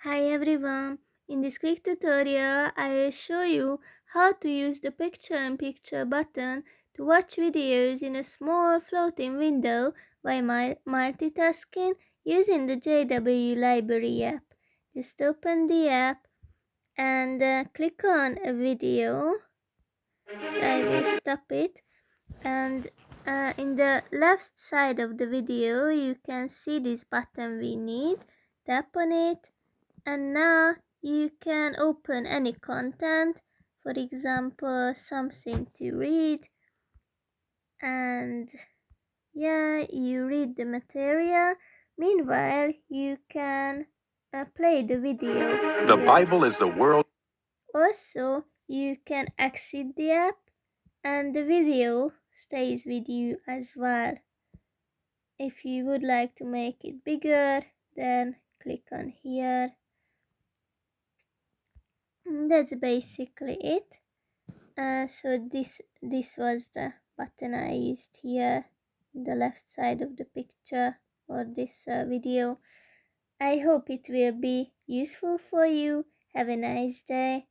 Hi everyone! In this quick tutorial, I will show you how to use the picture-in-picture button to watch videos in a small floating window while multitasking using the JW Library app. Just open the app and click on a video. I will stop it, and in the left side of the video you can see this button we need. Tap on it and now you can open any content, for example something to read, and you read the material. Meanwhile you can play the video. The Bible is the world. Also you can exit the app and the video stays with you as well. If you would like to make it bigger, then click on here. That's basically it. So this was the button I used here, the left side of the picture or this video. I hope it will be useful for you. Have a nice day.